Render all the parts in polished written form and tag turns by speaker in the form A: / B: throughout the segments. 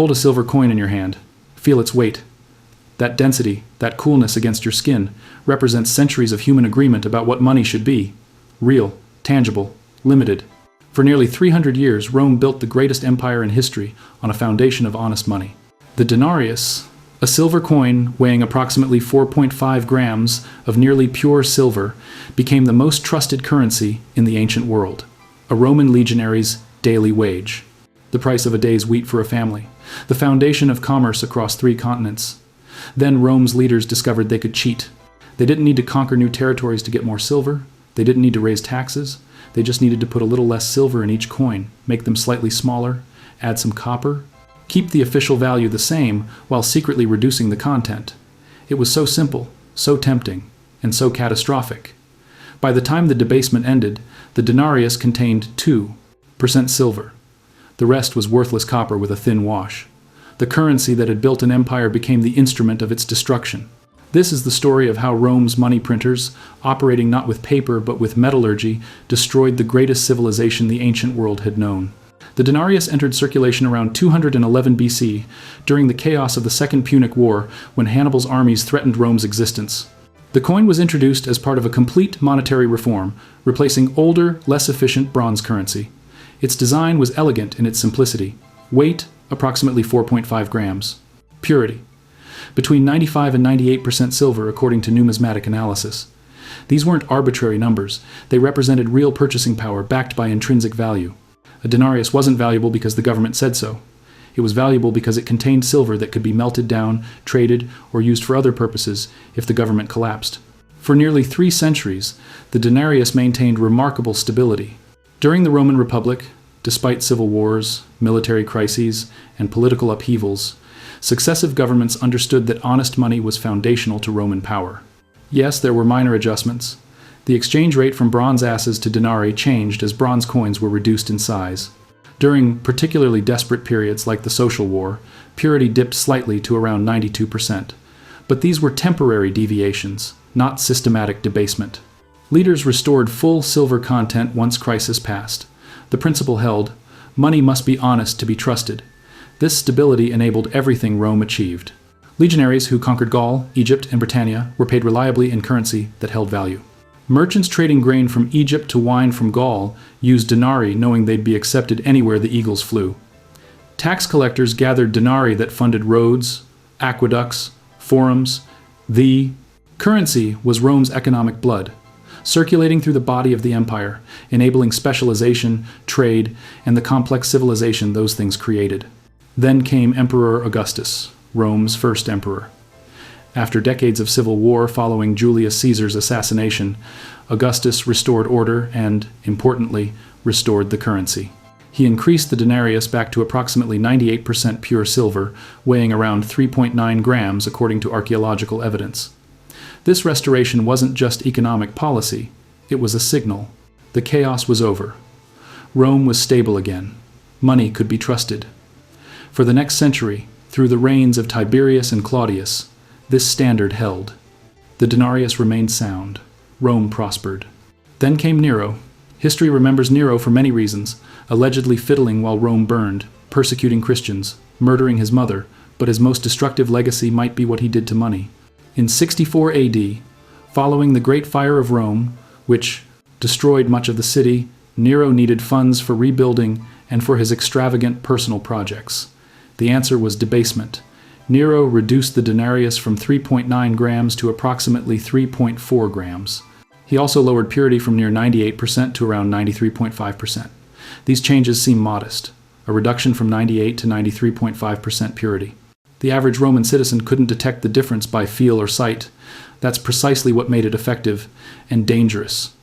A: Hold a silver coin in your hand. Feel its weight. That density, that coolness against your skin, represents centuries of human agreement about what money should be. Real, tangible, limited. For nearly 300 years, Rome built the greatest empire in history on a foundation of honest money. The denarius, a silver coin weighing approximately 4.5 grams of nearly pure silver, became the most trusted currency in the ancient world. A Roman legionary's daily wage. The price of a day's wheat for a family. The foundation of commerce across 3 continents. Then Rome's leaders discovered they could cheat. They didn't need to conquer new territories to get more silver. They didn't need to raise taxes. They just needed to put a little less silver in each coin, make them slightly smaller, add some copper, keep the official value the same while secretly reducing the content. It was so simple, so tempting, and so catastrophic. By the time the debasement ended, the denarius contained 2% silver. The rest was worthless copper with a thin wash. The currency that had built an empire became the instrument of its destruction. This is the story of how Rome's money printers, operating not with paper but with metallurgy, destroyed the greatest civilization the ancient world had known. The denarius entered circulation around 211 BC, during the chaos of the Second Punic War, when Hannibal's armies threatened Rome's existence. The coin was introduced as part of a complete monetary reform, replacing older, less efficient bronze currency. Its design was elegant in its simplicity. Weight, approximately 4.5 grams. Purity, between 95 and 98% silver according to numismatic analysis. These weren't arbitrary numbers. They represented real purchasing power backed by intrinsic value. A denarius wasn't valuable because the government said so. It was valuable because it contained silver that could be melted down, traded, or used for other purposes if the government collapsed. For nearly 3 centuries, the denarius maintained remarkable stability. During the Roman Republic, despite civil wars, military crises, and political upheavals, successive governments understood that honest money was foundational to Roman power. Yes, there were minor adjustments. The exchange rate from bronze asses to denarii changed as bronze coins were reduced in size. During particularly desperate periods like the Social War, purity dipped slightly to around 92%. But these were temporary deviations, not systematic debasement. Leaders restored full silver content once crisis passed. The principle held, money must be honest to be trusted. This stability enabled everything Rome achieved. Legionaries who conquered Gaul, Egypt, and Britannia were paid reliably in currency that held value. Merchants trading grain from Egypt to wine from Gaul used denarii knowing they'd be accepted anywhere the eagles flew. Tax collectors gathered denarii that funded roads, aqueducts, forums. The currency was Rome's economic blood, circulating through the body of the empire, enabling specialization, trade, and the complex civilization those things created. Then came Emperor Augustus, Rome's first emperor. After decades of civil war following Julius Caesar's assassination, Augustus restored order and, importantly, restored the currency. He increased the denarius back to approximately 98% pure silver, weighing around 3.9 grams according to archaeological evidence. This restoration wasn't just economic policy, it was a signal. The chaos was over. Rome was stable again. Money could be trusted. For the next century, through the reigns of Tiberius and Claudius, this standard held. The denarius remained sound. Rome prospered. Then came Nero. History remembers Nero for many reasons, allegedly fiddling while Rome burned, persecuting Christians, murdering his mother, but his most destructive legacy might be what he did to money. In 64 AD, following the Great Fire of Rome, which destroyed much of the city, Nero needed funds for rebuilding and for his extravagant personal projects. The answer was debasement. Nero reduced the denarius from 3.9 grams to approximately 3.4 grams. He also lowered purity from near 98% to around 93.5%. These changes seem modest, a reduction from 98 to 93.5% purity. The average Roman citizen couldn't detect the difference by feel or sight. That's precisely what made it effective and dangerous.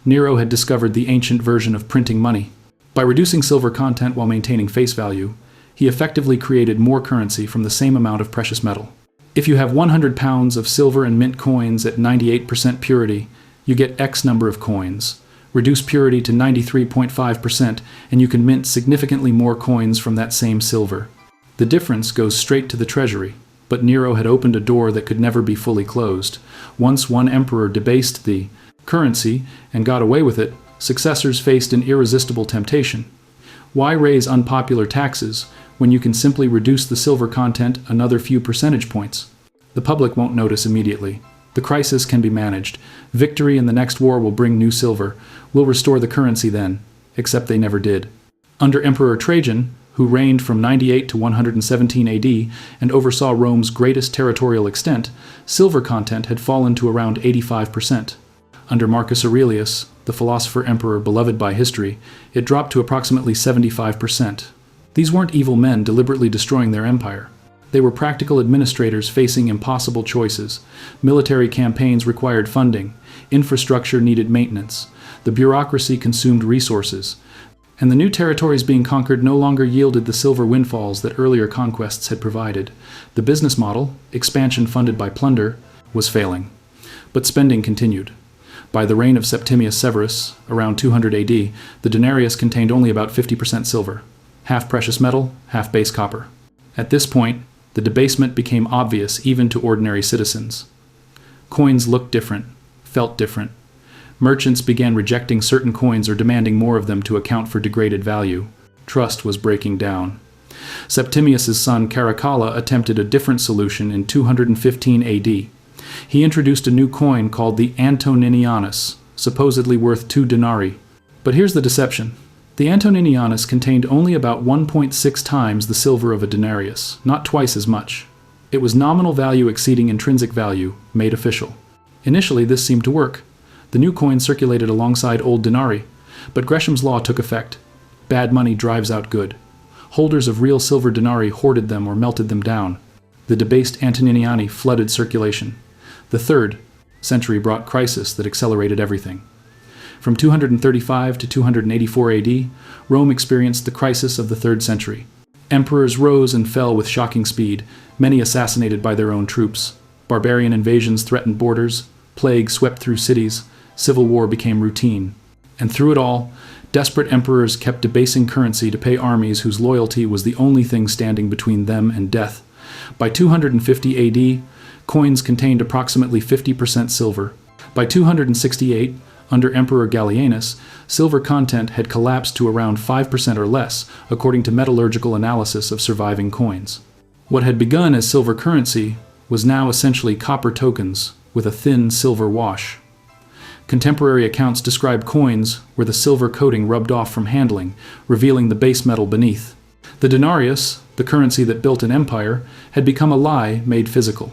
A: Nero had discovered the ancient version of printing money. By reducing silver content while maintaining face value, he effectively created more currency from the same amount of precious metal. If you have 100 pounds of silver and mint coins at 98% purity, you get X number of coins. Reduce purity to 93.5% and you can mint significantly more coins from that same silver. The difference goes straight to the treasury, but Nero had opened a door that could never be fully closed. Once one emperor debased the currency and got away with it, successors faced an irresistible temptation. Why raise unpopular taxes when you can simply reduce the silver content another few percentage points? The public won't notice immediately. The crisis can be managed. Victory in the next war will bring new silver. We'll restore the currency then, except they never did. Under Emperor Trajan, who reigned from 98 to 117 AD and oversaw Rome's greatest territorial extent, silver content had fallen to around 85%. Under Marcus Aurelius, the philosopher-emperor beloved by history, it dropped to approximately 75%. These weren't evil men deliberately destroying their empire. They were practical administrators facing impossible choices. Military campaigns required funding. Infrastructure needed maintenance. The bureaucracy consumed resources. And the new territories being conquered no longer yielded the silver windfalls that earlier conquests had provided. The business model, expansion funded by plunder, was failing. But spending continued. By the reign of Septimius Severus, around 200 AD, the denarius contained only about 50% silver, half precious metal, half base copper. At this point, the debasement became obvious even to ordinary citizens. Coins looked different, felt different. Merchants began rejecting certain coins or demanding more of them to account for degraded value. Trust was breaking down. Septimius's son Caracalla attempted a different solution in 215 AD. He introduced a new coin called the Antoninianus, supposedly worth 2 denarii. But here's the deception. The Antoninianus contained only about 1.6 times the silver of a denarius, not twice as much. It was nominal value exceeding intrinsic value, made official. Initially, this seemed to work. The new coin circulated alongside old denarii, but Gresham's law took effect. Bad money drives out good. Holders of real silver denarii hoarded them or melted them down. The debased Antoniniani flooded circulation. The 3rd century brought crisis that accelerated everything. From 235 to 284 AD, Rome experienced the crisis of the 3rd century. Emperors rose and fell with shocking speed, many assassinated by their own troops. Barbarian invasions threatened borders, plague swept through cities, civil war became routine. And through it all, desperate emperors kept debasing currency to pay armies whose loyalty was the only thing standing between them and death. By 250 AD, coins contained approximately 50% silver. By 268, under Emperor Gallienus, silver content had collapsed to around 5% or less, according to metallurgical analysis of surviving coins. What had begun as silver currency was now essentially copper tokens with a thin silver wash. Contemporary accounts describe coins where the silver coating rubbed off from handling, revealing the base metal beneath. The denarius, the currency that built an empire, had become a lie made physical.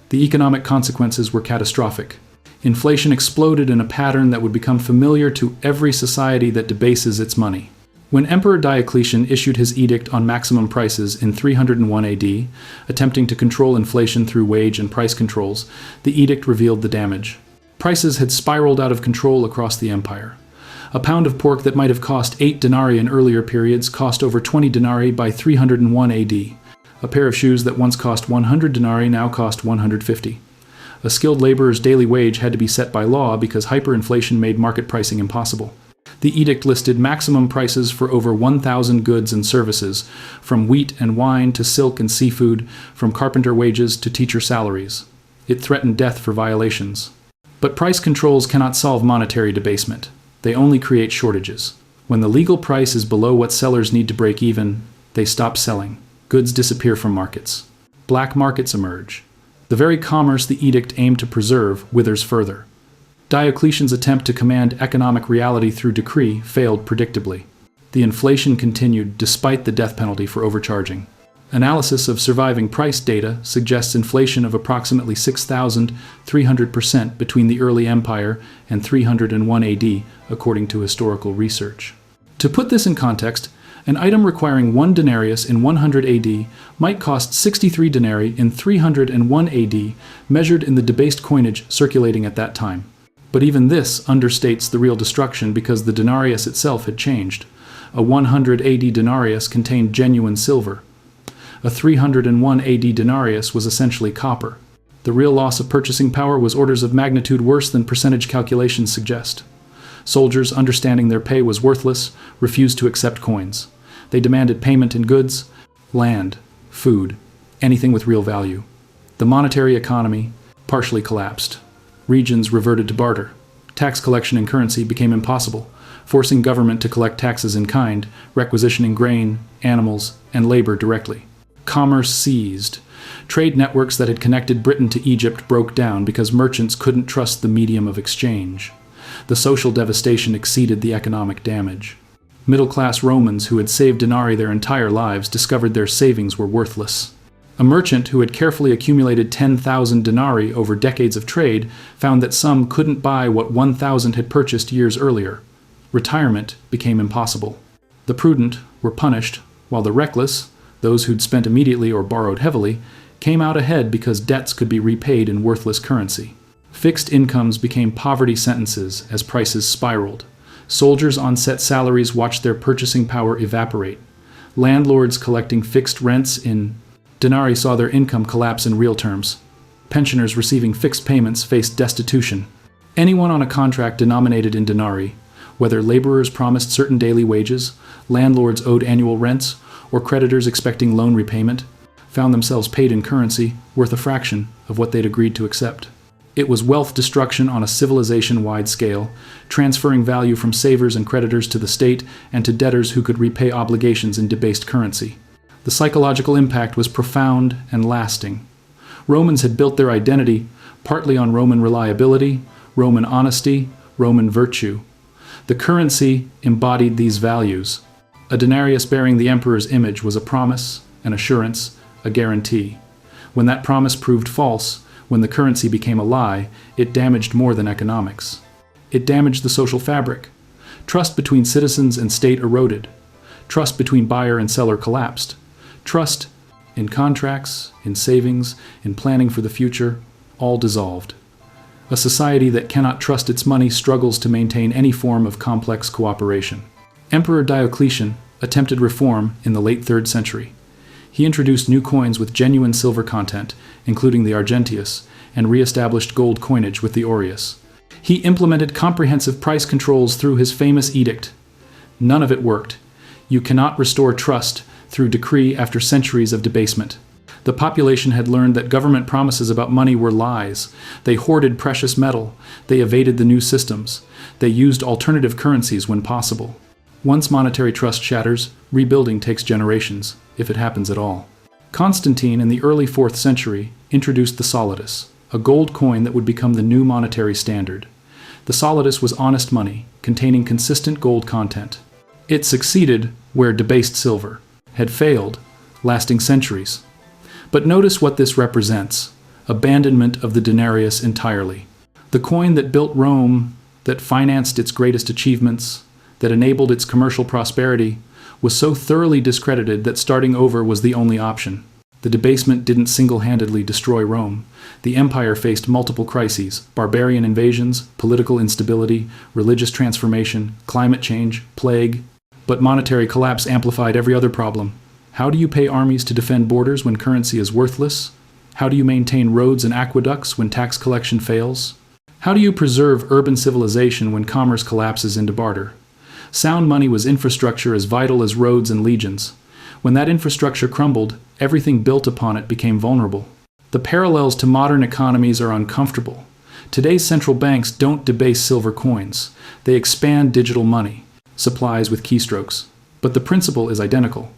A: The economic consequences were catastrophic. Inflation exploded in a pattern that would become familiar to every society that debases its money. When Emperor Diocletian issued his edict on maximum prices in 301 AD, attempting to control inflation through wage and price controls, the edict revealed the damage. Prices had spiraled out of control across the empire. A pound of pork that might have cost 8 denarii in earlier periods cost over 20 denarii by 301 AD. A pair of shoes that once cost 100 denarii now cost 150. A skilled laborer's daily wage had to be set by law because hyperinflation made market pricing impossible. The edict listed maximum prices for over 1,000 goods and services, from wheat and wine to silk and seafood, from carpenter wages to teacher salaries. It threatened death for violations. But price controls cannot solve monetary debasement. They only create shortages. When the legal price is below what sellers need to break even, they stop selling. Goods disappear from markets. Black markets emerge. The very commerce the edict aimed to preserve withers further. Diocletian's attempt to command economic reality through decree failed predictably. The inflation continued despite the death penalty for overcharging. Analysis of surviving price data suggests inflation of approximately 6,300% between the early empire and 301 AD, according to historical research. To put this in context, an item requiring 1 denarius in 100 AD might cost 63 denarii in 301 AD, measured in the debased coinage circulating at that time. But even this understates the real destruction because the denarius itself had changed. A 100 AD denarius contained genuine silver. A 301 AD denarius was essentially copper. The real loss of purchasing power was orders of magnitude worse than percentage calculations suggest. Soldiers, understanding their pay was worthless, refused to accept coins. They demanded payment in goods, land, food, anything with real value. The monetary economy partially collapsed. Regions reverted to barter. Tax collection and currency became impossible. forcing government to collect taxes in kind, requisitioning grain, animals, and labor directly. Commerce ceased. Trade networks that had connected Britain to Egypt broke down because merchants couldn't trust the medium of exchange. The social devastation exceeded the economic damage. Middle-class Romans who had saved denarii their entire lives discovered their savings were worthless. A merchant who had carefully accumulated 10,000 denarii over decades of trade found that some couldn't buy what 1,000 had purchased years earlier. Retirement became impossible. The prudent were punished, while the reckless, those who'd spent immediately or borrowed heavily, came out ahead because debts could be repaid in worthless currency. Fixed incomes became poverty sentences as prices spiraled. Soldiers on set salaries watched their purchasing power evaporate. Landlords collecting fixed rents in denarii saw their income collapse in real terms. Pensioners receiving fixed payments faced destitution. Anyone on a contract denominated in denarii, whether laborers promised certain daily wages, landlords owed annual rents, or creditors expecting loan repayment, found themselves paid in currency worth a fraction of what they'd agreed to accept. It was wealth destruction on a civilization-wide scale, transferring value from savers and creditors to the state and to debtors who could repay obligations in debased currency. The psychological impact was profound and lasting. Romans had built their identity partly on Roman reliability, Roman honesty, Roman virtue. The currency embodied these values. A denarius bearing the emperor's image was a promise, an assurance, a guarantee. When that promise proved false, when the currency became a lie, it damaged more than economics. It damaged the social fabric. Trust between citizens and state eroded. Trust between buyer and seller collapsed. Trust in contracts, in savings, in planning for the future, all dissolved. A society that cannot trust its money struggles to maintain any form of complex cooperation. Emperor Diocletian attempted reform in the late 3rd century. He introduced new coins with genuine silver content, including the argentius, and re-established gold coinage with the aureus. He implemented comprehensive price controls through his famous edict. None of it worked. You cannot restore trust through decree after centuries of debasement. The population had learned that government promises about money were lies. They hoarded precious metal. They evaded the new systems. They used alternative currencies when possible. Once monetary trust shatters, rebuilding takes generations, if it happens at all. Constantine, in the early 4th century, introduced the solidus, a gold coin that would become the new monetary standard. The solidus was honest money, containing consistent gold content. It succeeded where debased silver had failed, lasting centuries. But notice what this represents: abandonment of the denarius entirely. The coin that built Rome, that financed its greatest achievements, that enabled its commercial prosperity, was so thoroughly discredited that starting over was the only option. The debasement didn't single-handedly destroy Rome. The empire faced multiple crises: barbarian invasions, political instability, religious transformation, climate change, plague. But monetary collapse amplified every other problem. How do you pay armies to defend borders when currency is worthless? How do you maintain roads and aqueducts when tax collection fails? How do you preserve urban civilization when commerce collapses into barter? Sound money was infrastructure as vital as roads and legions. When that infrastructure crumbled, everything built upon it became vulnerable. The parallels to modern economies are uncomfortable. Today's central banks don't debase silver coins. They expand digital money, supplies with keystrokes. But the principle is identical.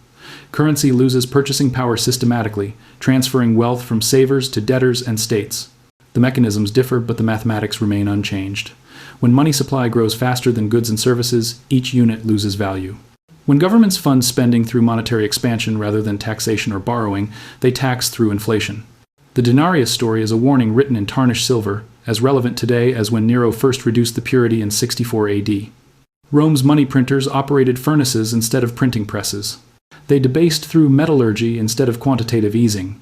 A: Currency loses purchasing power systematically, transferring wealth from savers to debtors and states. The mechanisms differ, but the mathematics remain unchanged. When money supply grows faster than goods and services, each unit loses value. When governments fund spending through monetary expansion rather than taxation or borrowing, they tax through inflation. The denarius story is a warning written in tarnished silver, as relevant today as when Nero first reduced the purity in 64 AD. Rome's money printers operated furnaces instead of printing presses. They debased through metallurgy instead of quantitative easing.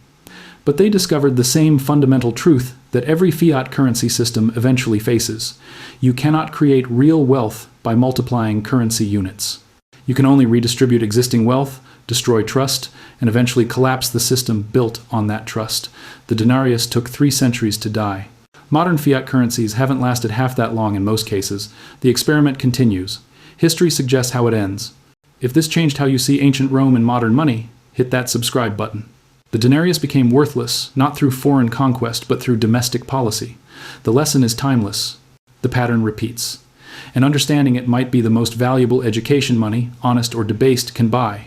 A: But they discovered the same fundamental truth that every fiat currency system eventually faces. You cannot create real wealth by multiplying currency units. You can only redistribute existing wealth, destroy trust, and eventually collapse the system built on that trust. The denarius took 3 centuries to die. Modern fiat currencies haven't lasted half that long in most cases. The experiment continues. History suggests how it ends. If this changed how you see ancient Rome and modern money, hit that subscribe button. The denarius became worthless, not through foreign conquest, but through domestic policy. The lesson is timeless. The pattern repeats. and understanding it might be the most valuable education money, honest or debased, can buy.